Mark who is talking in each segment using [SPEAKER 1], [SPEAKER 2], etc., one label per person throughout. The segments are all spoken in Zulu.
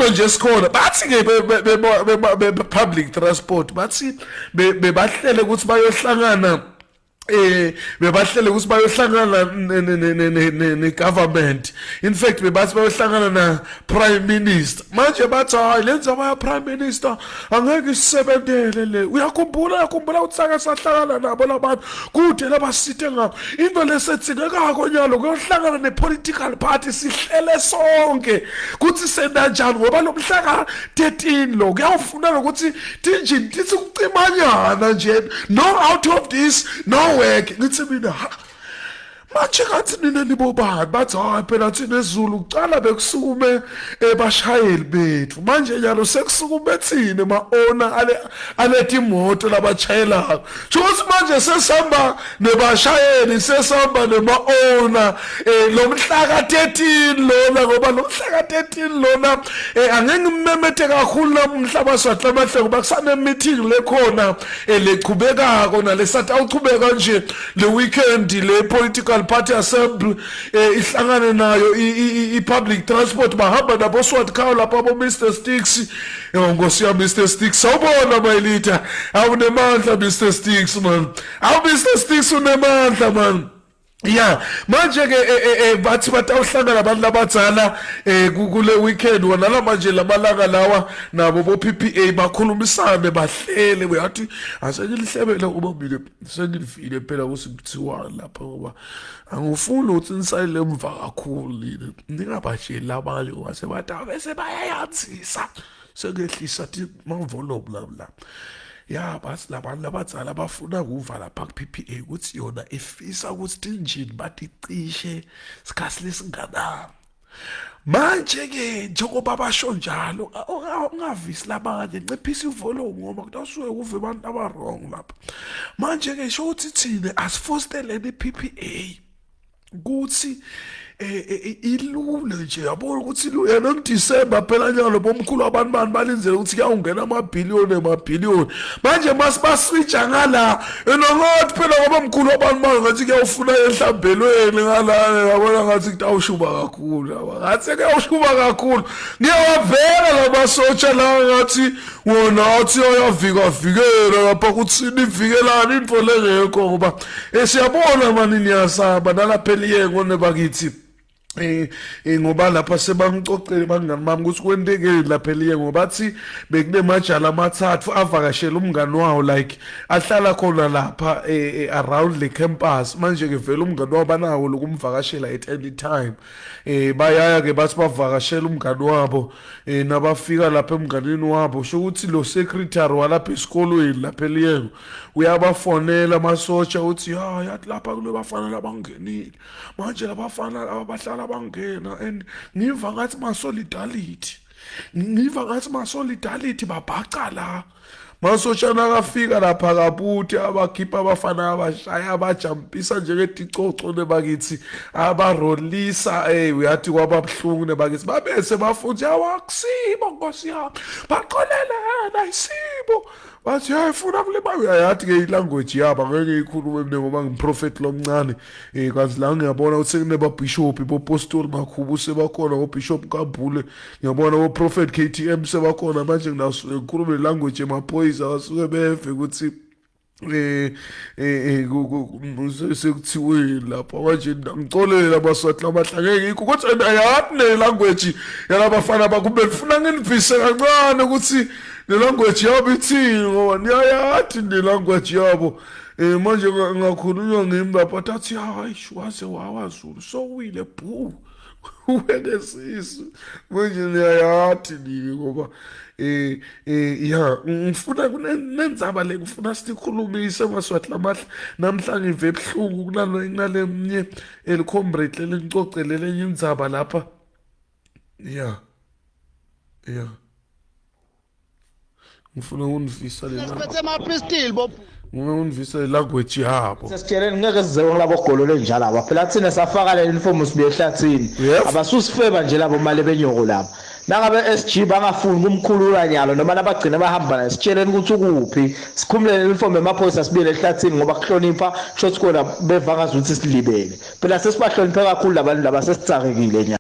[SPEAKER 1] izinto nje sikhona bathi ke public transport bathi bebahlele ukuthi bayohlangana bebahlele ukuthi bayohlangana ne-government. In fact bebathi bayohlangana na prime minister. Manje bathi hayi lenza baya prime minister angeke isebentele le. Uyakhumbula uthaka sahlangana nabo labantu kude labasithe ngapha. Into lesethingekako nyalo kuyohlangana ne-political party sihlele sonke kuthi senda njani ngoba lo mhlaka 13 lo kuyawufuna ukuthi tinjini tithi kucimanyana nje no out of this no work. Ngithi mina manje ngathi nina nibobani bathi hayi phela thina eZulu kucala bekusukume bashayeli bethu manje nyalo sekusukume thina ema-owner alethi imoto labachayelayo ukuthi manje sesihamba nebashayeli sesihamba nema-owner lo mhlaka 13 lona ngoba lo mhlaka 13 lona angeke ngimemete kakhulu namhlaba swathi lamahle ngoba kusane-meeting lekhona leqhubekako nalesathi awuchubeka nje le weekend le political party assembly ihlangane nayo i-public transport bahamba nabo SWAT khawo lapha abo Mr Sticks ngosiya Mr Sticks sawubona mayilita awunemandla Mr Sticks man Mr Sticks unemandla man. Yeah, manje ke bathi batawuhlangana abantu labadzala kule weekend wona la manje lamalanga lawa nabo bo PPA bakhulumisane bahlele uyathi asengilihlebela uma mina sengilifile phela kusithiwa lapha ngoba angifuni ukuthi nisayile emva kakhulu yini ningabasheli abanye wase batha bese bayayathisa sengehlisa thi mavolom la. Ya basi labantu labadzala bafuna kuva lapha ku-PPA ukuthi yona ifisa ukuthi tinjini baticishe sikhathi lesinganani. Manje ke njengoba basho njalo ungavisi labanye nciphisa ivolume ngoba kutasuke kuve abantu abarong lapha. Manje ke sho ukuthi thina asifosteleni i-PPA kuthi ilula nje yabona ukuthi yena ngoDisemba phela nyalo bomkhulu abantu balinzele ukuthi kuyawungena amabhiliyoni manje masibaswitcha ngala enongothi phela ngoba omkhulu abantu ngathi kuyawufuna ehlambelweni ngala yabona ngathi kutawushuba kakhulu ngathi kuyawushuba kakhulu ngiyawavela labasotsha la ngathi wona athi ayavikela lapha kuthi nivikelani into lengekho ngoba siyabona mani niyasaba nalaphela yengone bakithi ngoba lapha sebangicocele bangani bami ukuthi kwentekeni lapha eliye ngoba athi bekune majala amathathu avakashela umngani wawo like ahlala khona lapha around the campus manje ke vele umngani wawo banawo lokumvakashela at any time bayaya ke bathi bavakashela umngani wabo nabafika lapha emnganini wabo sho ukuthi lo secretary walapha esikolweni lapha eliye uyabafonela amasotsha uthi yathi lapha kule bafana labangenile manje labafana abahlala bangena and ngiva ngathi ma-solidarity babhaca la masoshana akafika lapha kabuthi abakhipha abafana abashaya abajampisa njengeticoco nebakithi abarolisa uyathi kwababuhlungu nebakithi babese bafuthi awakusibo nkosi yami baqolelana isibo bathi funa kule bayathi ke ilanguage yabo ngeke ikhulume mina ngoba ngimprofeti lomncane kazi la ngiyabona ukuthi kuneba bishop bopostoli makhubu sebakhona obishop kaBhule ngiyabona oprofeti KTM sebakhona manje ngikhuluma ilanguage emaphoyisa wasuke beve ukuthi sekuthiwe lapha manje ngicolela abaswathi labahlangeke ikho kodwa ayathi nelanguage yalabafana bakube ngifuna nginivise kancane ukuthi nelanguage yabo ithini ngoba niyayathi nelanguage yabo manje ngakhulunywa ngimi lapha athi hayi waze wawaZulu sowile bhu uwekesisu manje niyayathi ngoba ya ngifuna kunenzaba le ngifuna sikhulumise maswathi lamahle namhlanje ngive ebuhlungu kunale mnye elicomrade lengicocele lenye indzaba lapha ya ngifuna univisa le
[SPEAKER 2] siphethe ama-pistol bob
[SPEAKER 1] univisa language yabo
[SPEAKER 2] sesitsheleni ngeke size labo golole njalo aba phela thina safaka le uniform sibuye ehlathini abasusifeba nje labo mali benyoko lapha nangabe SG bangafuni kumkhulula nyalo noma labagcina bahamba naye sitsheleni ukuthi ukuphi sikhumulele uniform emaphoyisa sibuye ehlathini ngoba kuhlonipha shothi kona bevangaza ukuthi silibele phela sesibahloniphe kakhulu labantu laba sesitsakekile nyalo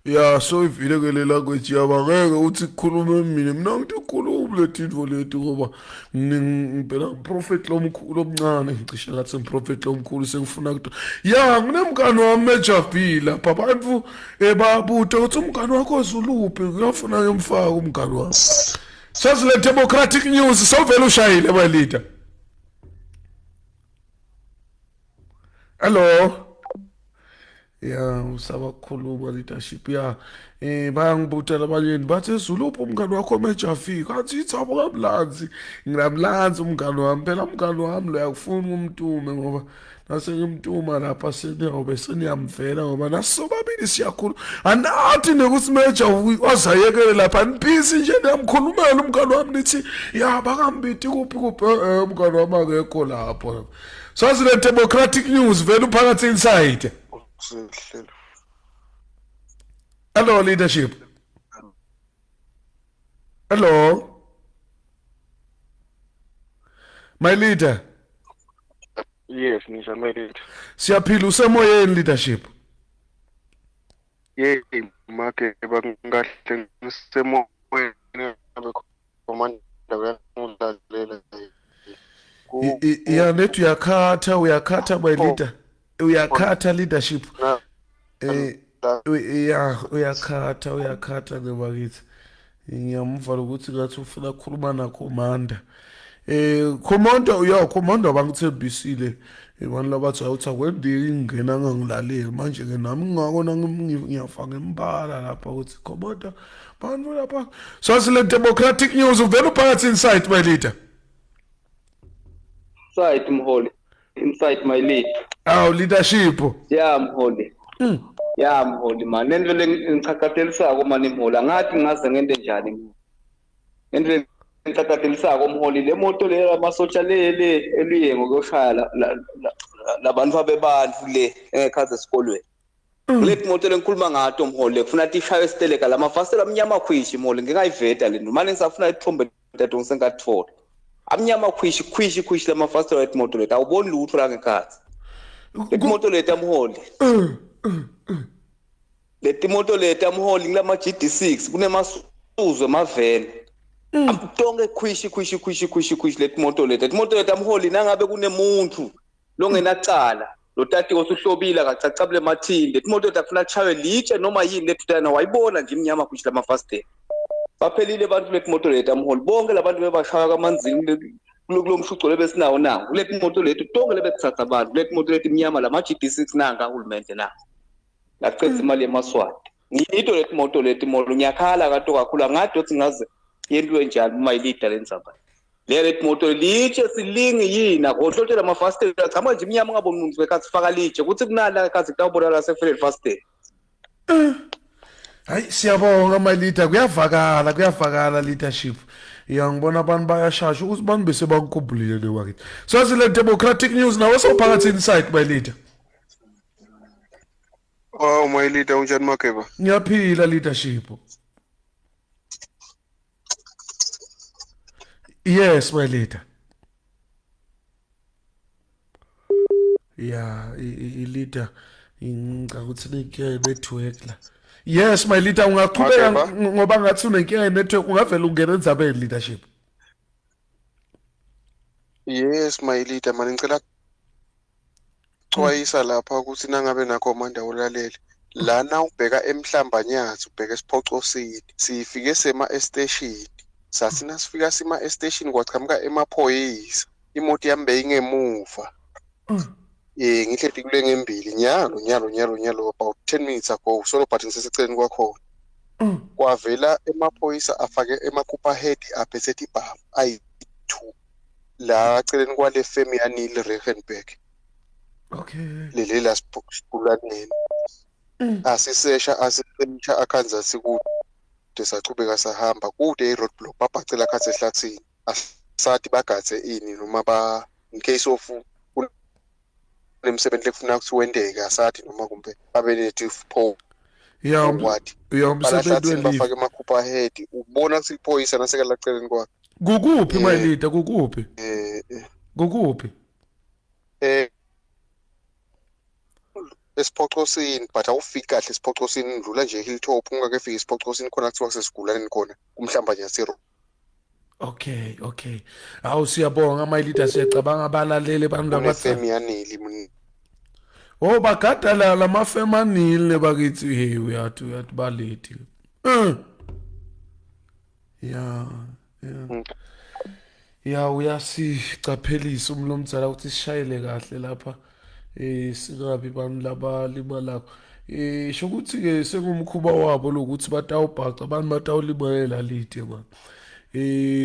[SPEAKER 1] ya so ivile ke le language yaba ngeke uthi kukhulume mina ngithi ukhulume letintfo lethi ngoba ngibhela prophet lomkhulu omncane ngicishe ngathi ngiprophet lomkhulu sengifuna ukuthi ya nginemngani wami eJavi lapha abantu babuta ukuthi umngani wakho Zuluphi ngiyafuna ngimfaka umngani wami Swaziland Democratic News sawuvela ushayile balida hello ya usaba kukhuluma leadership ya bayangibutela abanye bathi Zuluphi umngani wakho eJavi kanti ithabo kamlanzi nginamlanzi umngani wami phela umngani wami lo yakufuna umntume ngoba nase ngimntuma lapha seniyobe seniyamvela ngoba nasobabili siyakhulu anathi nekusimeja wazayekele lapha niphisi nje niyamkhulumela umngani wami nithi ya bakambiti kuphi umngani wami akekho lapho Swaziland Democratic News vele uphakathi inside hello leadership hello my leader
[SPEAKER 3] Yes, Nisha made it.
[SPEAKER 1] siyaphila usemoyeni leadership
[SPEAKER 3] Yey, make bangahle ngisemoyeni abe commander uyangidlalela.
[SPEAKER 1] ya nethi uyakhatha my leader uyakhatha leadership ya uyakhatha ngebakithi ngiyamva ukuthi ngathi ufuna ukukhuluma na commander commander bangithembisile abantu labathi awuthi akwendeki ingena ngangilaleli manje ke nami ngingakona ngiyafaka imbala lapha ukuthi commander bantu lapha Swaziland Democratic News uvela phakathi inside my leader
[SPEAKER 4] Inside mholi inside my lead
[SPEAKER 1] leadership
[SPEAKER 4] ya mholi ya mholi man nendlela ngichakatelisako mani mholi angathi ngaze ngente njani ngendlela ngichakatelisako mholi le moto le amasotsha le eliye ngokushaya labantu abebantu le engekhaze esikolweni kulethi moto lengikhuluma ngato mholi kufuna ukuthi ishaye esiteleka lamafasitela amnyama khwishi mholi ngingayiveta le manje ngisafuna ithombe ntathu ngisengathola amnyama khwishi lamafasitela ethi moto lethu awuboni lutho la ngekhathi lethi moto lethu amholi lethi moto lethu amholi ngilama GD6 kunemasuzwe emaveni amtonge khwishi lethi moto lethu amholi nangabe kunemuntu longenacala lo tati osuhlobile akacacabule mathinde lethi moto lethu afuna chawe litshe noma yini lethu tana wayibona nje imnyama khwishi lamafasitela baphelile abantu lethi moto lethu amholi bonke labantu bebashaya kamanzini kulo mshuco lebesinawo nawo lethi moto lethu tonke lebethatha abantu lethi moto lethu imnyama lama GD6 nanga uhulumende na lacetha imali yemaswati ngiyito lethi moto lethu molo ngiyakhala kato kakhulu angathi uthi ngaze yentwe njani uma ilida lenzaba lethi moto litshe silingi yina ngohlotshela amafasitela cha manje imnyama ngaboni umuntu bekhathi faka litshe ukuthi kunala ekhathi kutawubona la sefele fasitela
[SPEAKER 1] hayi siyabonga my leader kuyavakala leadership ya ngibona abantu bayashasha ukuthi bantu bese bakukhumbulile le wakithi Swaziland Democratic News nawe sawuphakathi inside my leader
[SPEAKER 3] Oh, my leader unjani Makeba?
[SPEAKER 1] ngiyaphila leadership yes my leader ya i-leader ngicabanga ukuthi nenkinga network la yes my leader ungaqhubeka ngoba ngathi unenkinga network ungavela ungena endzabeni leadership
[SPEAKER 3] Yes, my leader man ngicela xwayisa lapha ukuthi nangabe nakho manje ulalele lana ubheka emhlambanyathu ubheka esiphocosini sifike sema station sasina sifika sima station kwaqhamuka emaphoyisa imoto yami beyingemuva ngihlethi kule ngembili nyalo about 10 minutes ago solo but ngiseseceleni kwakhona kwavela emaphoyisa afake emakhupha head aphethe ibhamu ayi2 la aceleni kwale femi yanile Regenberg
[SPEAKER 1] okay
[SPEAKER 3] leli la sipulaneni asisesha akhanza sikude saqhubeka sahamba kude roadblock babhacela khathe ehlathini asathi bagathe ini noma ba in case of lemsebenzi lekufuna ukuthi wendeke asathi noma kumbe babe native pole
[SPEAKER 1] ya umsebenzi welifa
[SPEAKER 3] bafake emakhupha head ubona ukuthi iphoyisa nasekela celeni kwakhe
[SPEAKER 1] kukuphi my leader kukuphi
[SPEAKER 3] esiphocosini but awufiki kahle esiphocosini ndlula nje Hilltop ungakefiki esiphocosini khona kuthiwa sesigulaneni khona kumhlambanya
[SPEAKER 1] Okay. Awu siyabonga amayilita siyacabanga abalaleli abantu
[SPEAKER 3] kunefem yaneli
[SPEAKER 1] Oh bagada la mafemanile nebakithi hey uyatibalethi. Ya uyasicaphelisa umlomdzala ukuthi sishayele kahle lapha singabi bantu labalimala sho ukuthi ke sengumkhuba wabo lokuthi batawubhaca abantu batawulimalela lite man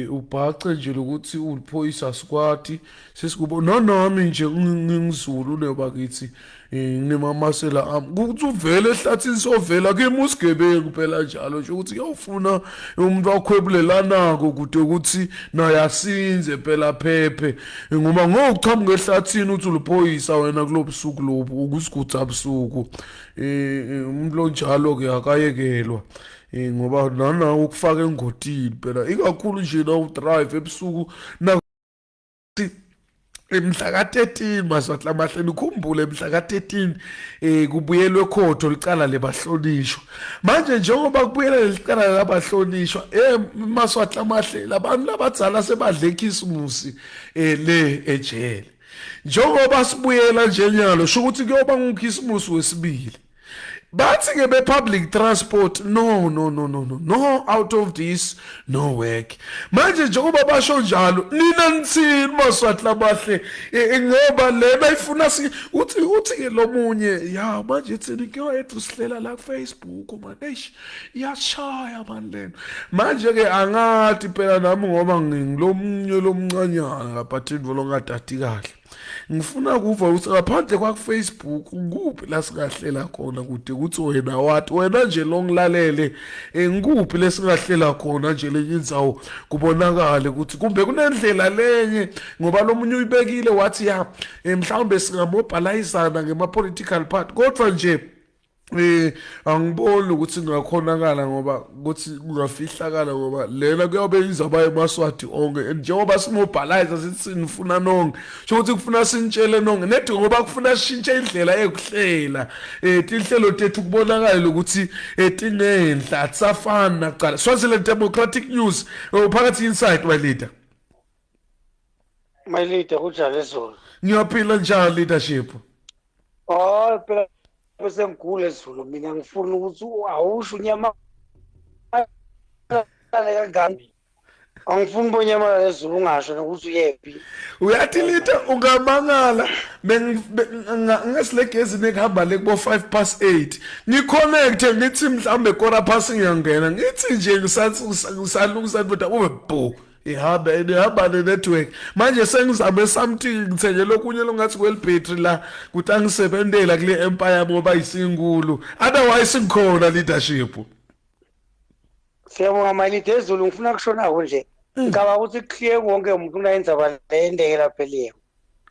[SPEAKER 1] ubhace nje ukuthi uliphoyisa squad sesikubo nami nje ngingizulu nebakithi nginemamasela ami ukuthi uvele ehlathini sovela kimi usigebengu phela njalo nje ukuthi uyofuna umuntu wakhwebulelanako kude ukuthi naye asinze phela phephe ngoba ngokuchamuka ehlathini uthi uliphoyisa wena kulobusuku lobu ukusigutha abusuku umuntu lo njalo ke akayekelwa ngoba nana ukufaka engodini phela ikakhulu nje na udrive ebusuku na mhla ka-13 maswahla mahleni ukhumbule mhla ka-13 kubuyelwe khotho licala lebahlonishwa manje njengoba kubuyela lelicala labahlonishwa maswahla mahleli abantu labadzala sebadle ikhisimusi le ejele njengoba sibuyela njenyalo sho ukuthi kuyoba ngukhisimusi wesibili bathi-ke be-public transport no out of this no work manje njengoba basho njalo nina nithini maswahla amahle ngoba lena ifuna uthi-ke lo munye ya manje thini kuyoyethu sihlela la kufacebook man eish iyashaya mani lena manje-ke angathi phela nami ngoba ngilomunye lomncanyana laphathinvo longadadi kahle ngifuna kuva ukuthi ngaphandle kwakufacebook ngikuphi la singahlela khona kude ukuthi wena wathi wena nje longilalele ngikuphi lesingahlela khona nje lenye indzawo kubonakale ukuthi kumbe kunendlela lenye ngoba lo munye uyibekile wathi ya mhlawumbe singamobilizana ngema-political party kodwa nje angiboni ukuthi ngakhonakala ngoba ukuthi kungafihlakala ngoba lena kuyobe izaba emaswati onke njengoba simobilize sithi sinifuna nonke sho ukuthi kufuna sinitshele nonke nethi ngoba kufuna sishintshe indlela ekuhlela inhlelo tethu kubonakala ukuthi tinenhla tsafana naqala Swaziland Democratic News phakathi inside
[SPEAKER 5] my leader kunjani Zulu
[SPEAKER 1] ngiyaphila njani leadership
[SPEAKER 5] phela bese ngigule Zulu mina ngifuna ukuthi awusho unyama kangani angifuni bonyama leZulu ungasho nokuthi uyephi
[SPEAKER 1] uyathi lita ungamangala ngesilegezi nekuhamba le kubo 5:08 ngiconnecte ngithi mhlambe kora pasi ngiyangena ngithi nje ngisalungisa kodwa ube bo ihamba network manje sengizame something ngithenye lokunye longathi kwelibhetri la kuthi angisebentela kule empire ngoba isinkulu otherwise ngikhona leadership
[SPEAKER 5] siyabonga malide Zulu ngifuna kushonako nje ngicaba ukuthi clear wonke umuntu unayenza balendeke lapha eliyo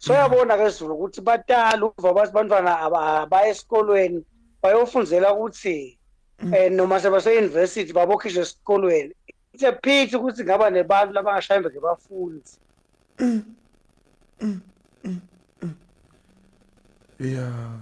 [SPEAKER 5] so yabona ke Zulu ukuthi batala uva bathi bantwana abaya esikolweni bayofundzela ukuthi noma sebase university babokhishe esikolweni it's a pity ukuthi ngaba nebantu labangashayimbe ngebafundi
[SPEAKER 1] yeah